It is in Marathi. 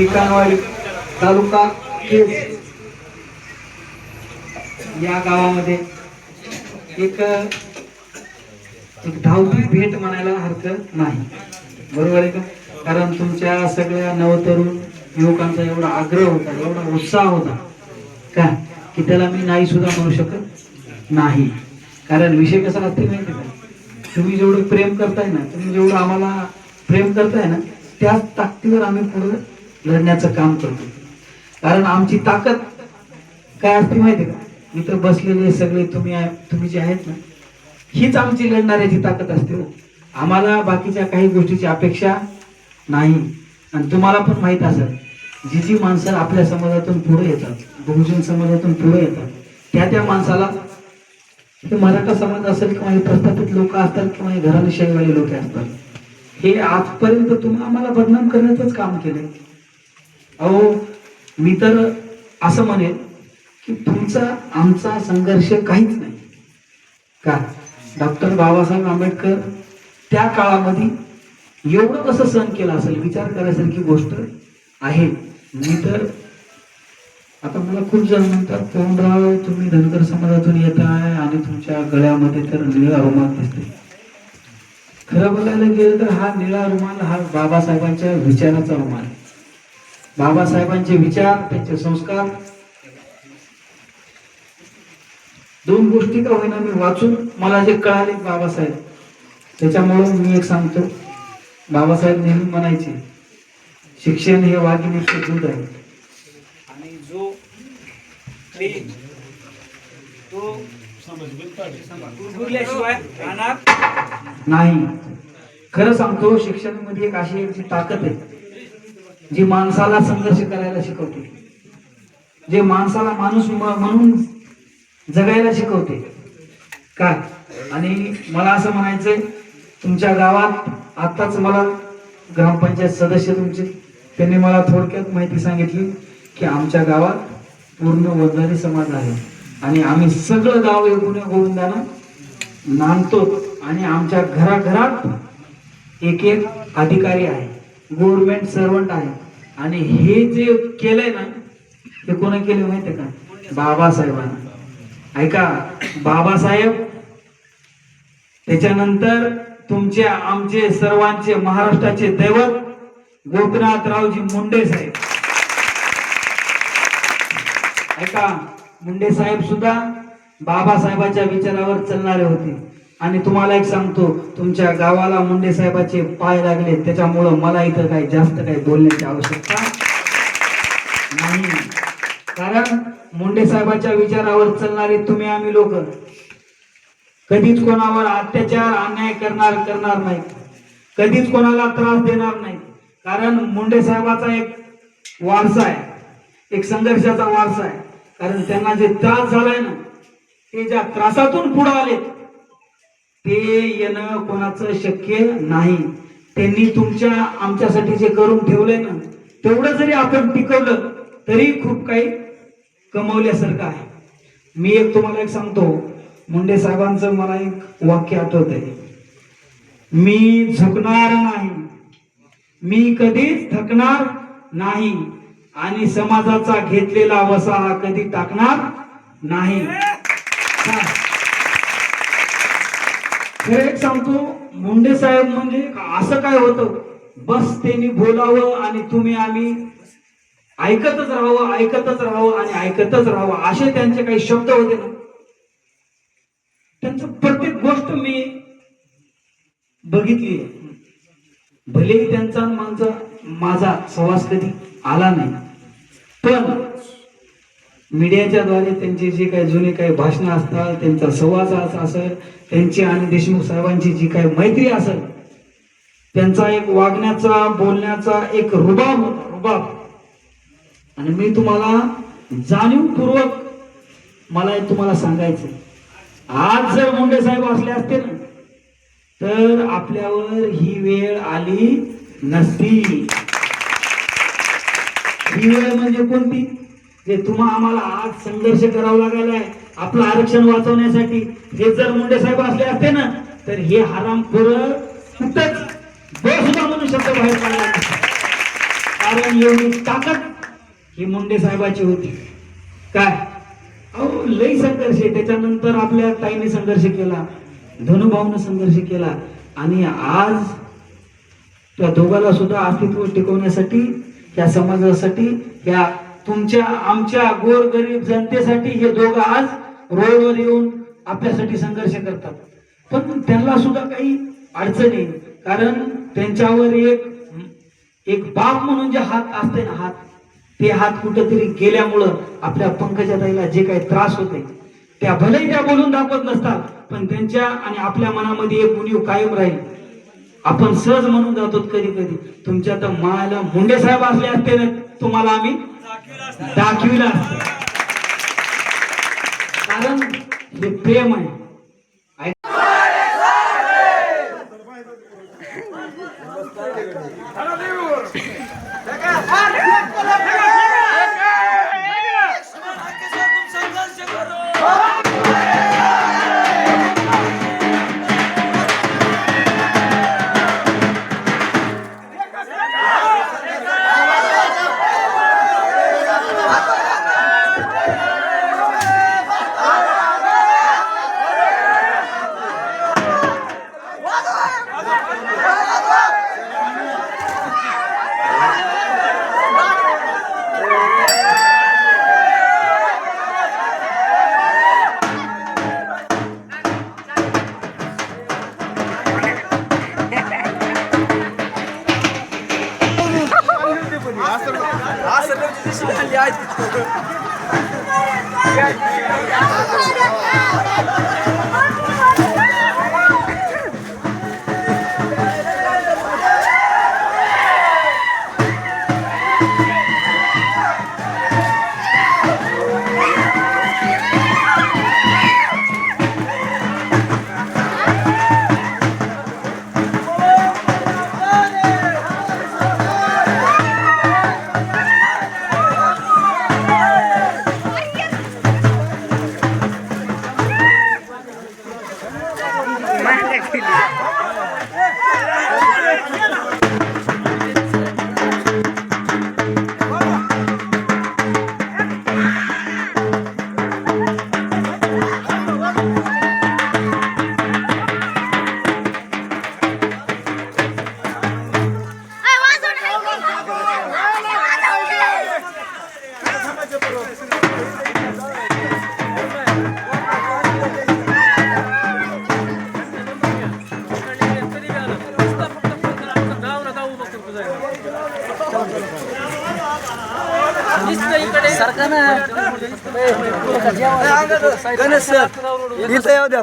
कानवाडी तालुका केज या गावामध्ये एक धावती भेट म्हणायला हरकत नाही, बरोबर आहे का? कारण तुमच्या सगळ्या नवतरुण युवकांचा एवढा आग्रह होता, एवढा उत्साह होता का की त्याला मी नाही सुद्धा म्हणू शकत नाही. कारण विषय कसा असते माहिती का, तुम्ही जेवढं प्रेम करताय ना, तुम्ही जेवढं आम्हाला प्रेम करताय ना, त्याच ताकदीवर आम्ही पुढे लढण्याचं काम करतो. कारण आमची ताकद काय असते माहिती का, इथं बसलेले सगळे तुम्ही जे आहेत ना, हीच आमची लढणाऱ्याची ताकद असते. आम्हाला बाकीच्या काही गोष्टीची अपेक्षा नाही. आणि तुम्हाला पण माहित असेल, जी जी माणसं आपल्या समाजातून पुढे येतात, बहुजन समाजातून पुढे येतात, त्या माणसाला मराठा समाज असेल किंवा हे प्रस्थापित लोक असतात किंवा हे घराणेशाहीवाले लोक असतात, हे आजपर्यंत तुम्ही आम्हाला बदनाम करण्याचंच काम केलंय. अहो, मी तर असं म्हणेन की तुमचा आमचा संघर्ष काहीच नाही का. डॉक्टर बाबासाहेब आंबेडकर त्या काळामध्ये एवढं कसं सहन केलं असेल, विचार करायसारखी गोष्ट आहे. मी तर आता मला खूप जण म्हणतात, पवनराव तुम्ही धनगर समाजातून येत आहे आणि तुमच्या गळ्यामध्ये तर निळा रुमाल दिसते. खरं बोलायला गेलं तर हा निळा रुमाल हा बाबासाहेबांच्या विचाराचा रुमाल. बाबासाहेबांचे विचार, त्यांचे संस्कार, दोन गोष्टी का होईना मी वाचून मला जे कळाले बाबासाहेब, त्याच्यामुळे मी एक सांगतो. बाबासाहेब नेहमी म्हणायचे, शिक्षण हे वाघिणीचे दूध आहे आणि जो तो नाही. खरं सांगतो, शिक्षणामध्ये एक अशी एक ताकद आहे जी माणसाला संघर्ष करायला शिकवते, जे माणसाला माणूस म्हणून जगायला शिकवते काय. आणि मला असं म्हणायचंय, तुमच्या गावात आताच मला ग्रामपंचायत सदस्य तुमचे त्यांनी मला थोडक्यात माहिती सांगितली की आमच्या गावात पूर्ण वंजारी समाज आहे आणि आम्ही सगळं गाव एकूण गोविंदानं नांदतो आणि आमच्या घराघरात एक एक अधिकारी आहे, गव्हर्नमेंट सर्वंट आहे. आणि हे जे केलंय ना, हे कोणी केले माहितीये का? बाबासाहेबांना. ऐका, बाबासाहेब, त्याच्यानंतर तुमचे आमचे सर्वांचे महाराष्ट्राचे दैवत गोपीनाथरावजी मुंडे साहेब. ऐका, मुंडे साहेब सुद्धा बाबासाहेबांच्या विचारावर चालणारे होते. आणि तुम्हाला एक सांगतो, तुमच्या गावाला मुंडे साहेबाचे पाय लागले, त्याच्यामुळं मला इथं काही जास्त काही बोलण्याची आवश्यकता नाही. कारण मुंडे साहेबांच्या विचारावर चालणारे तुम्ही आम्ही लोक कधीच कोणावर अत्याचार अन्याय करणार नाही, कधीच कोणाला त्रास देणार नाही. कारण मुंडे साहेबाचा एक वारसा आहे, एक संघर्षाचा वारसा आहे. कारण त्यांना जे त्रास झालाय ना, ते ज्या त्रासातून पुढे आले ते येणं कोणाचं शक्य नाही. त्यांनी तुमच्या आमच्यासाठी जे करून ठेवलंय ना, तेवढं जरी आपण टिकवलं तरी खूप काही कमवल्यासारखं आहे. मी एक तुम्हाला एक सांगतो, मुंडे साहेबांचं मला एक वाक्य आठवतंय, मी झुकणार नाही, मी कधीच थकणार नाही आणि समाजाचा घेतलेला वसा हा कधी टाकणार नाही. खरं एक सांगतो, मुंडे साहेब म्हणजे असं काय होतं, बस त्यांनी बोलावं आणि तुम्ही आम्ही ऐकतच राहावं आणि ऐकतच राहावं, असे त्यांचे काही शब्द होते ना. त्यांचं प्रत्येक गोष्ट मी बघितली. भलेही त्यांचा माझा सहवास कधी आला नाही, पण मीडियाच्या द्वारे त्यांचे जे काही जुने काही भाषणं असतात, त्यांचा संवाद असेल, त्यांची आणि देशमुख साहेबांची जी काही मैत्री असेल, त्यांचा एक वागण्याचा बोलण्याचा एक रुबाब होता, रुबाब. आणि मी तुम्हाला जाणीवपूर्वक मला एक तुम्हाला सांगायचं, आज जर मुंडे साहेब असले असते ना, तर आपल्यावर ही वेळ आली नसती. ही वेळ म्हणजे कोणती, जे तुम्हा आम्हाला आज संघर्ष करावा लागायला आहे आपलं आरक्षण वाचवण्यासाठी, हे जर मुंडे साहेब असले असते ना, तर हे हरामखोर कुठंच बेसुद्धा म्हणून शब्द बाहेर काढला नाही. कारण एवढी ताकद ही मुंडे साहेबाची होती. काय अहो लई संघर्ष आहे. त्याच्यानंतर आपल्या ताईने संघर्ष केला, धनुभाऊनं संघर्ष केला आणि आज त्या दोघाला सुद्धा अस्तित्व टिकवण्यासाठी, त्या समाजासाठी, या तुमच्या आमच्या गोरगरीब जनतेसाठी हे दोघं आज रोडवर येऊन आपल्यासाठी संघर्ष करतात. पण त्यांना सुद्धा काही अडचण आहे, कारण त्यांच्यावर एक बाप म्हणून जे हात असते ना, ते हात कुठेतरी गेल्यामुळं आपल्या पंकजाताईला जे काही त्रास होते, त्या भलेही त्या बोलून दाखवत नसतात, पण त्यांच्या आणि आपल्या मनामध्ये एक उणीव कायम राहील. आपण सहज म्हणून जातो कधी कधी, तुमच्या तर मायला मुंडे साहेब असले असते ना, तुम्हाला आम्ही दाखविला असते. कारण हे प्रेम आहे. गणेश सर इथं येऊ द्या.